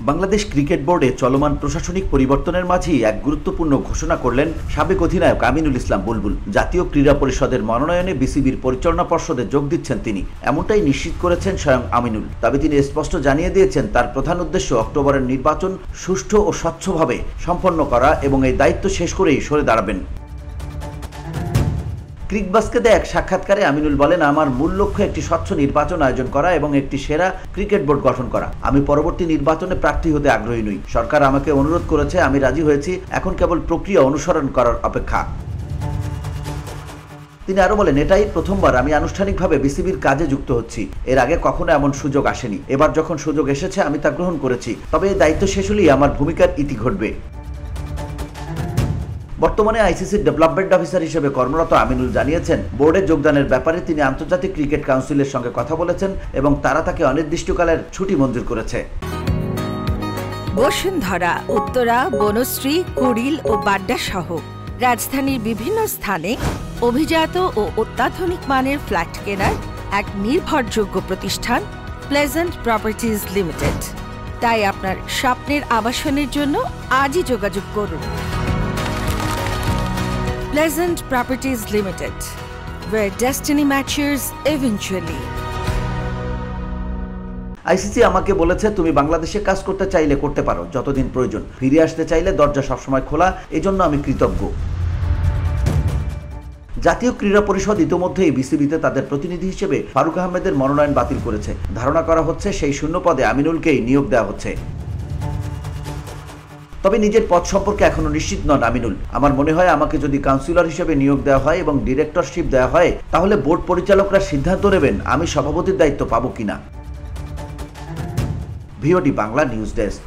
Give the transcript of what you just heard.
Bangladesh cricket বোর্ডে চলমান প্রশাসনিক পরিবর্তনের মাঝেই এক গুরুত্বপূর্ণ ঘোষণা করলেন সাবেক অধিনায়ক আমিনুল ইসলাম বুলবুল। জাতীয় ক্রীড়া পরিষদের মনোনয়নে বিসিবির পরিচালনা পর্ষদে যোগ দিচ্ছেন তিনি, এমনটাই নিশ্চিত করেছেন স্বয়ং আমিনুল। তবে তিনি স্পষ্ট জানিয়ে দিয়েছেন তার প্রধান উদ্দেশ্য অক্টোবরের নির্বাচন সুষ্ঠু ও স্বচ্ছভাবে সম্পন্ন করা এবং এই দায়িত্ব শেষ করেই সরে দাঁড়াবেন। ক্রিকবাসকে দেয়া এক সাক্ষাৎকারে আমিনুল বলেন, আমার মূল লক্ষ্য একটি স্বচ্ছ নির্বাচন আয়োজন করা এবং একটি সেরা ক্রিকেট বোর্ড গঠন করা। আমি পরবর্তী নির্বাচনে প্রার্থী হতে আগ্রহী নই। সরকার আমাকে অনুরোধ করেছে, আমি রাজি হয়েছি, এখন কেবল প্রক্রিয়া অনুসরণ করার অপেক্ষা। তিনি আরো বলেন, এটাই প্রথমবার আমি আনুষ্ঠানিকভাবে বিসিবির কাজে যুক্ত হচ্ছি। এর আগে কখনো এমন সুযোগ আসেনি। এবার যখন সুযোগ এসেছে আমি তা গ্রহণ করেছি। তবে এই দায়িত্ব শেষ হলেই আমার ভূমিকার ইতি ঘটবে। বর্তমানে আইসিসির ডেভেলপমেন্ট অফিসার হিসেবে কর্মরত আমিনুল জানিয়েছেন, বোর্ডে যোগদানের ব্যাপারে তিনি আন্তর্জাতিক ক্রিকেট কাউন্সিলের সঙ্গে কথা বলেছেন এবং তারা তাকে অনির্দিষ্টকালের ছুটি মঞ্জুর করেছে। বসুন্ধরা, উত্তরা, বনশ্রী, কুড়িল ও বাড্ডা সহ রাজধানীর বিভিন্ন স্থানে অভিজাত ও অত্যাধুনিক মানের ফ্ল্যাট কেনার এক নির্ভরযোগ্য প্রতিষ্ঠান প্লেজেন্ট প্রপার্টিজ লিমিটেড। তাই আপনার স্বপ্নের আবাসনের জন্য আজই যোগাযোগ করুন। Pleasant Properties Limited, where destiny matches eventually. ICC আমাকে বলেছে, তুমি বাংলাদেশে কাজ করতে চাইলে করতে পারো, যতদিন প্রয়োজন। ফিরে আসতে চাইলে দরজা সবসময় খোলা, এজন্য আমি কৃতজ্ঞ। জাতীয় ক্রীড়া পরিষদ ইতোমধ্যেই বিসিবিতে তাদের প্রতিনিধি হিসেবে ফারুক আহমেদের মনোনয়ন বাতিল করেছে। ধারণা করা হচ্ছে সেই শূন্য পদে আমিনুলকেই নিয়োগ দেওয়া হচ্ছে। তবে নিজের পদ সম্পর্কে এখনো নিশ্চিত নন আমিনুল। আমার মনে হয় আমাকে যদি কাউন্সিলর হিসেবে নিয়োগ দেওয়া হয় এবং ডিরেক্টরশিপ দেওয়া হয়, তাহলে বোর্ড পরিচালকরা সিদ্ধান্ত নেবেন আমি সভাপতির দায়িত্ব পাবো কিনা। VOD Bangla news desk.